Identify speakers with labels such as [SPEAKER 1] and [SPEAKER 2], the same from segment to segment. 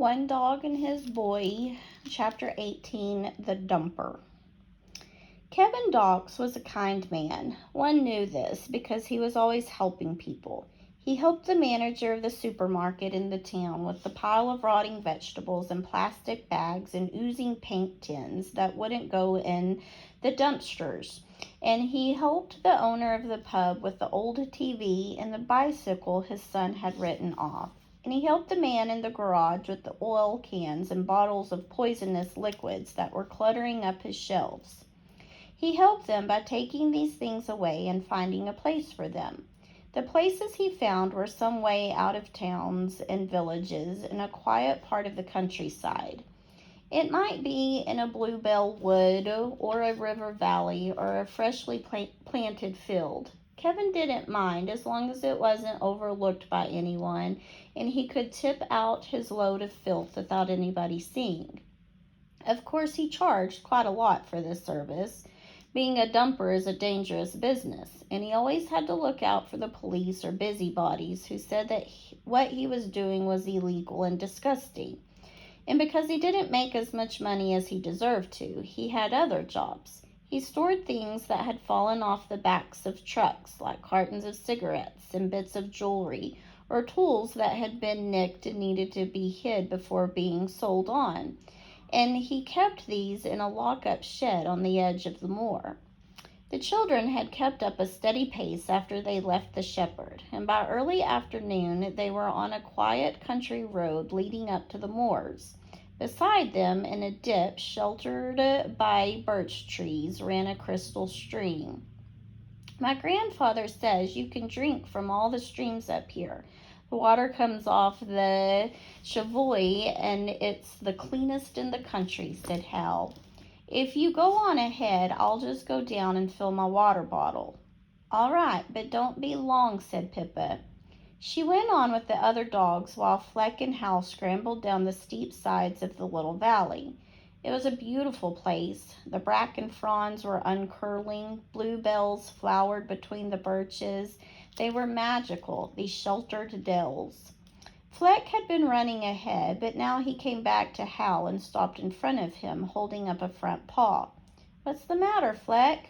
[SPEAKER 1] One Dog and His Boy, Chapter 18, The Dumper. Kevin Dawkes was a kind man. One knew this because he was always helping people. He helped the manager of the supermarket in the town with the pile of rotting vegetables and plastic bags and oozing paint tins that wouldn't go in the dumpsters. And he helped the owner of the pub with the old TV and the bicycle his son had written off. And he helped the man in the garage with the oil cans and bottles of poisonous liquids that were cluttering up his shelves. He helped them by taking these things away and finding a place for them. The places he found were some way out of towns and villages in a quiet part of the countryside. It might be in a bluebell wood or a river valley or a freshly planted field. Kevin didn't mind as long as it wasn't overlooked by anyone and he could tip out his load of filth without anybody seeing. Of course, he charged quite a lot for this service. Being a dumper is a dangerous business, and he always had to look out for the police or busybodies who said that what he was doing was illegal and disgusting. And because he didn't make as much money as he deserved to, he had other jobs. He stored things that had fallen off the backs of trucks, like cartons of cigarettes and bits of jewelry, or tools that had been nicked and needed to be hid before being sold on. And he kept these in a lock-up shed on the edge of the moor. The children had kept up a steady pace after they left the shepherd, and by early afternoon they were on a quiet country road leading up to the moors. Beside them, in a dip sheltered by birch trees, ran a crystal stream. My grandfather says you can drink from all the streams up here. The water comes off the Chavoy, and it's the cleanest in the country, said Hal. If you go on ahead, I'll just go down and fill my water bottle. All right, but don't be long, said Pippa. She went on with the other dogs while Fleck and Hal scrambled down the steep sides of the little valley. It was a beautiful place. The bracken fronds were uncurling, bluebells flowered between the birches. They were magical, these sheltered dells. Fleck had been running ahead, but now he came back to Hal and stopped in front of him, holding up a front paw. What's the matter, Fleck?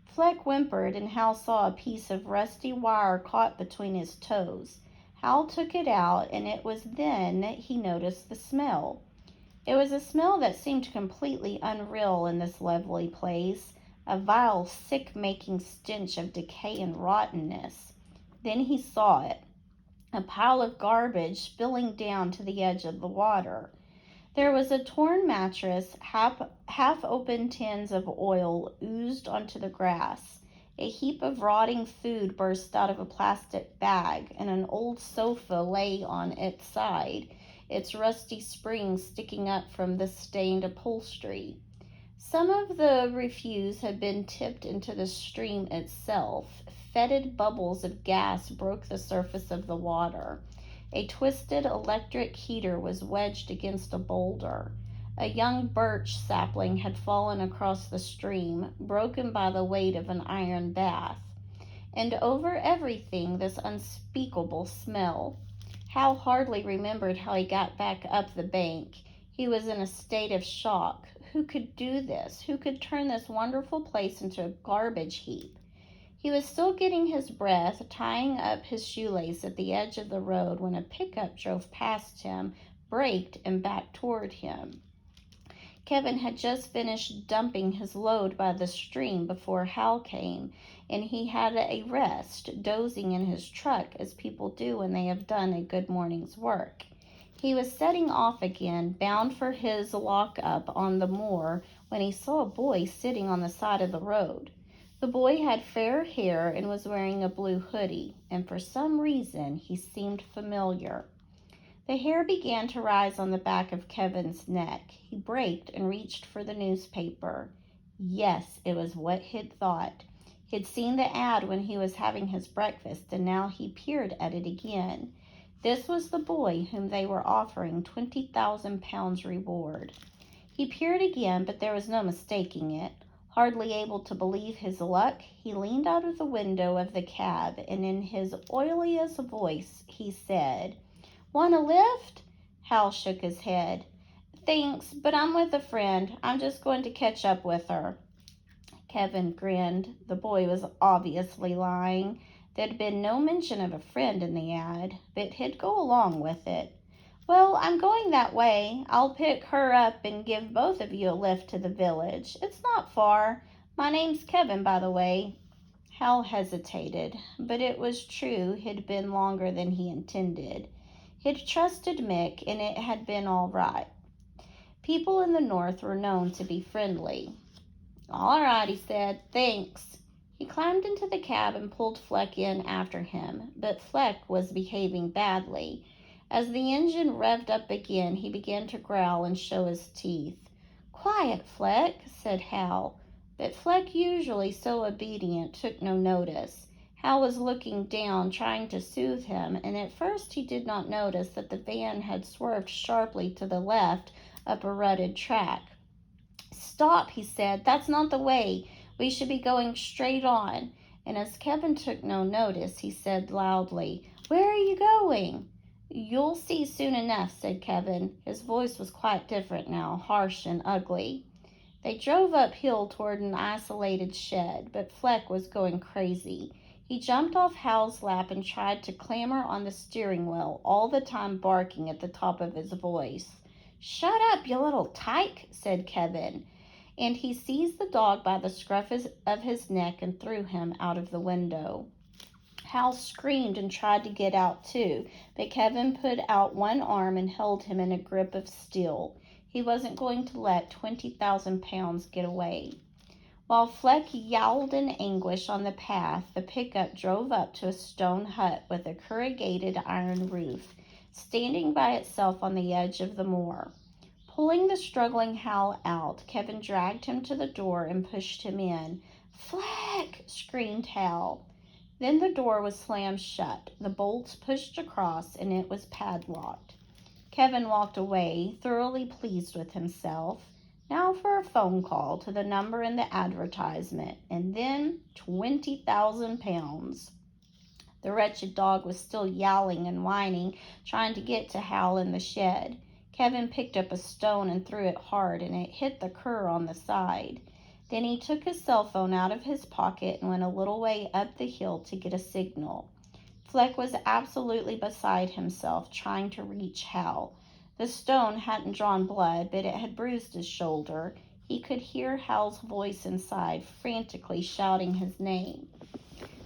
[SPEAKER 1] Fleck whimpered, and Hal saw a piece of rusty wire caught between his toes. Hal took it out, and it was then he noticed the smell. It was a smell that seemed completely unreal in this lovely place, a vile, sick-making stench of decay and rottenness. Then he saw it, a pile of garbage spilling down to the edge of the water. There was a torn mattress, half-open tins of oil oozed onto the grass. A heap of rotting food burst out of a plastic bag, and an old sofa lay on its side, its rusty springs sticking up from the stained upholstery. Some of the refuse had been tipped into the stream itself. Fetid bubbles of gas broke the surface of the water. A twisted electric heater was wedged against a boulder. A young birch sapling had fallen across the stream, broken by the weight of an iron bath. And over everything, this unspeakable smell. Hal hardly remembered how he got back up the bank. He was in a state of shock. Who could do this? Who could turn this wonderful place into a garbage heap? He was still getting his breath, tying up his shoelace at the edge of the road when a pickup drove past him, braked, and backed toward him. Kevin had just finished dumping his load by the stream before Hal came, and he had a rest, dozing in his truck as people do when they have done a good morning's work. He was setting off again, bound for his lock-up on the moor, when he saw a boy sitting on the side of the road. The boy had fair hair and was wearing a blue hoodie, and for some reason he seemed familiar. The hair began to rise on the back of Kevin's neck. He braked and reached for the newspaper. Yes, it was what he'd thought. He'd seen the ad when he was having his breakfast, and now he peered at it again. This was the boy whom they were offering £20,000 reward. He peered again, but there was no mistaking it. Hardly able to believe his luck, he leaned out of the window of the cab, and in his oiliest voice he said, "Want a lift?" Hal shook his head. Thanks, but I'm with a friend. I'm just going to catch up with her. Kevin grinned. The boy was obviously lying. There'd been no mention of a friend in the ad, but he'd go along with it. Well, I'm going that way. I'll pick her up and give both of you a lift to the village. It's not far. My name's Kevin, by the way. Hal hesitated, but it was true he'd been longer than he intended. He'd trusted Mick, and it had been all right. People in the north were known to be friendly. All right, he said. Thanks. He climbed into the cab and pulled Fleck in after him, but Fleck was behaving badly. As the engine revved up again, he began to growl and show his teeth. Quiet, Fleck, said Hal, but Fleck, usually so obedient, took no notice. Hal was looking down, trying to soothe him, and at first he did not notice that the van had swerved sharply to the left up a rutted track. Stop, he said. That's not the way. We should be going straight on. And as Kevin took no notice, he said loudly, Where are you going? You'll see soon enough, said Kevin. His voice was quite different now, harsh and ugly. They drove uphill toward an isolated shed, but Fleck was going crazy. He jumped off Hal's lap and tried to clamber on the steering wheel, all the time barking at the top of his voice. Shut up, you little tyke, said Kevin, and he seized the dog by the scruff of his neck and threw him out of the window. Hal screamed and tried to get out too, but Kevin put out one arm and held him in a grip of steel. He wasn't going to let 20,000 pounds get away. While Fleck yowled in anguish on the path, the pickup drove up to a stone hut with a corrugated iron roof, standing by itself on the edge of the moor. Pulling the struggling Hal out, Kevin dragged him to the door and pushed him in. Fleck! Screamed Hal. Then the door was slammed shut, the bolts pushed across, and it was padlocked. Kevin walked away, thoroughly pleased with himself. Now for a phone call to the number in the advertisement, and then 20,000 pounds. The wretched dog was still yowling and whining, trying to get to Hal in the shed. Kevin picked up a stone and threw it hard, and it hit the cur on the side. Then he took his cell phone out of his pocket and went a little way up the hill to get a signal. Fleck was absolutely beside himself, trying to reach Hal. The stone hadn't drawn blood, but it had bruised his shoulder. He could hear Hal's voice inside, frantically shouting his name.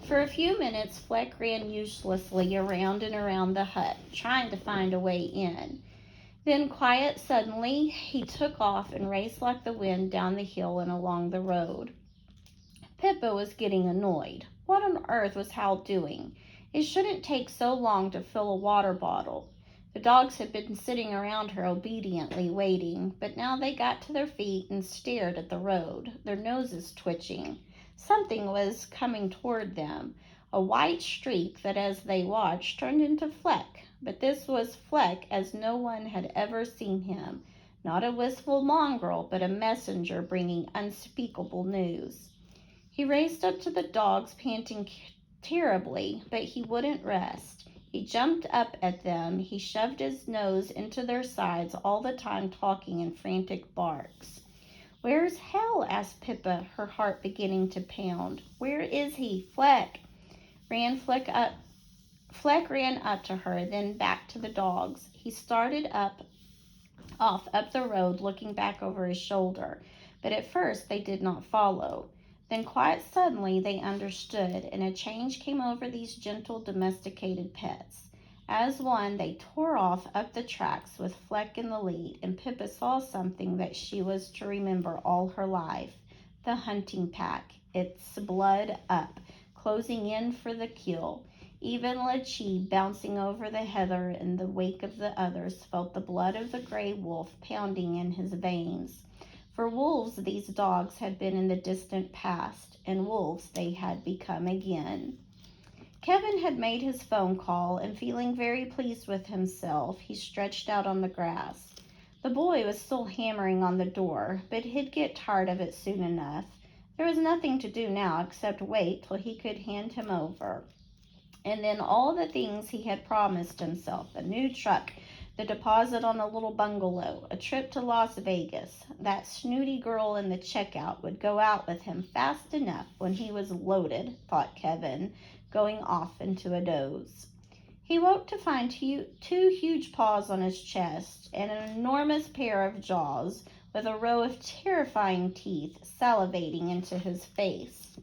[SPEAKER 1] For a few minutes, Fleck ran uselessly around and around the hut, trying to find a way in. Then, quiet suddenly, he took off and raced like the wind down the hill and along the road. Pippa was getting annoyed. What on earth was Hal doing? It shouldn't take so long to fill a water bottle. The dogs had been sitting around her obediently waiting, but now they got to their feet and stared at the road, their noses twitching. Something was coming toward them, a white streak that as they watched turned into Fleck. But this was Fleck as no one had ever seen him, not a wistful mongrel, but a messenger bringing unspeakable news. He raced up to the dogs, panting terribly, but he wouldn't rest. He jumped up at them. He shoved his nose into their sides, all the time talking in frantic barks. Where's Hal? Asked Pippa, her heart beginning to pound. Where is he? Fleck ran up to her, then back to the dogs. He started off up the road, looking back over his shoulder, but at first they did not follow. Then quite suddenly they understood, and a change came over these gentle domesticated pets. As one, they tore off up the tracks with Fleck in the lead, and Pippa saw something that she was to remember all her life. The hunting pack, its blood up, closing in for the kill. Even Lachie, bouncing over the heather in the wake of the others, felt the blood of the gray wolf pounding in his veins. For wolves, these dogs had been in the distant past, and wolves they had become again. Kevin had made his phone call, and feeling very pleased with himself, he stretched out on the grass. The boy was still hammering on the door, but he'd get tired of it soon enough. There was nothing to do now except wait till he could hand him over. And then all the things he had promised himself, a new truck, the deposit on a little bungalow, a trip to Las Vegas. That snooty girl in the checkout would go out with him fast enough when he was loaded, thought Kevin, going off into a doze. He woke to find two huge paws on his chest and an enormous pair of jaws with a row of terrifying teeth salivating into his face.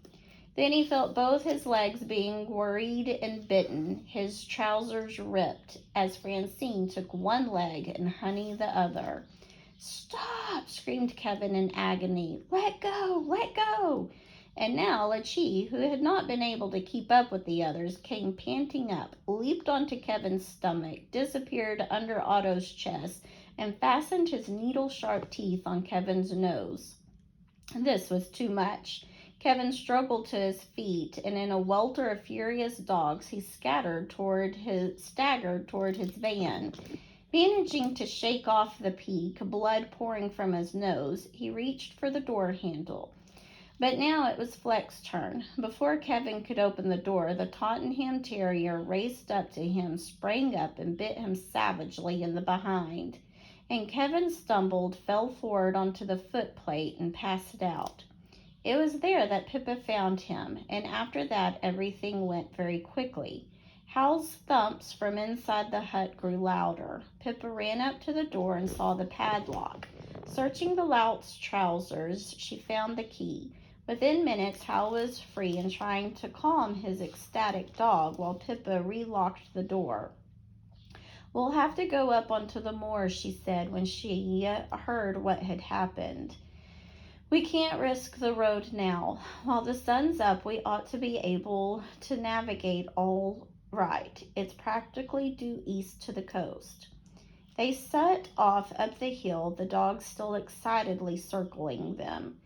[SPEAKER 1] Then he felt both his legs being worried and bitten, his trousers ripped, as Francine took one leg and Honey the other. "Stop!" screamed Kevin in agony. "Let go! Let go!" And now Lachi, who had not been able to keep up with the others, came panting up, leaped onto Kevin's stomach, disappeared under Otto's chest, and fastened his needle-sharp teeth on Kevin's nose. This was too much. Kevin struggled to his feet, and in a welter of furious dogs, he staggered toward his van. Managing to shake off the peak, blood pouring from his nose, he reached for the door handle. But now it was Fleck's turn. Before Kevin could open the door, the Tottenham Terrier raced up to him, sprang up, and bit him savagely in the behind. And Kevin stumbled, fell forward onto the footplate, and passed out. It was there that Pippa found him, and after that everything went very quickly. Hal's thumps from inside the hut grew louder. Pippa ran up to the door and saw the padlock. Searching the lout's trousers, she found the key. Within minutes, Hal was free and trying to calm his ecstatic dog while Pippa relocked the door. "We'll have to go up onto the moor," she said when she heard what had happened. "We can't risk the road now. While the sun's up, we ought to be able to navigate all right. It's practically due east to the coast." They set off up the hill, the dogs still excitedly circling them.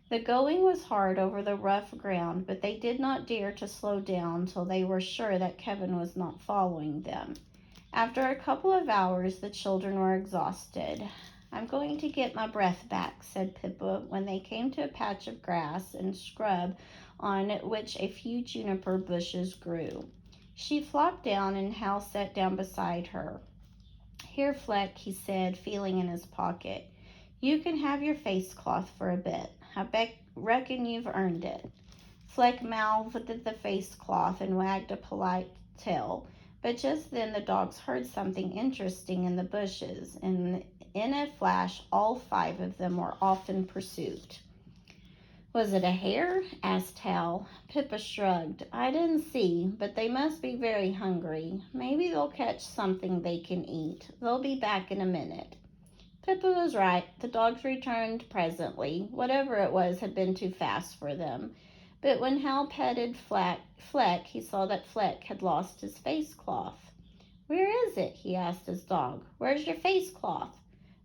[SPEAKER 1] The going was hard over the rough ground, but they did not dare to slow down till they were sure that Kevin was not following them. After a couple of hours, the children were exhausted. "I'm going to get my breath back," said Pippa when they came to a patch of grass and scrub on which a few juniper bushes grew. She flopped down and Hal sat down beside her. "Here, Fleck," he said, feeling in his pocket. "You can have your face cloth for a bit. Reckon you've earned it." Fleck mouthed at the face cloth and wagged a polite tail. But just then the dogs heard something interesting in the bushes, and in a flash all 5 of them were off in pursuit. "Was it a hare?" asked Hal. Pippa shrugged. "I didn't see, but they must be very hungry. Maybe they'll catch something they can eat. They'll be back in a minute." Pippa was right. The dogs returned presently. Whatever it was had been too fast for them. But when Hal petted Fleck, he saw that Fleck had lost his face cloth. "Where is it?" he asked his dog. "Where's your face cloth?"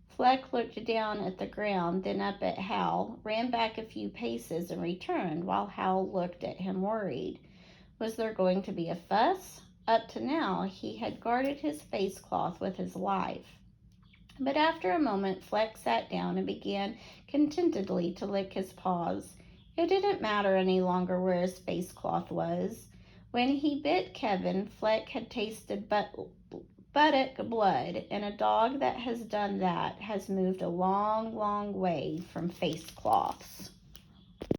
[SPEAKER 1] Fleck looked down at the ground, then up at Hal, ran back a few paces, and returned while Hal looked at him worried. Was there going to be a fuss? Up to now, he had guarded his face cloth with his life. But after a moment, Fleck sat down and began contentedly to lick his paws. It didn't matter any longer where his face cloth was. When he bit Kevin, Fleck had tasted buttock blood, and a dog that has done that has moved a long, long way from face cloths.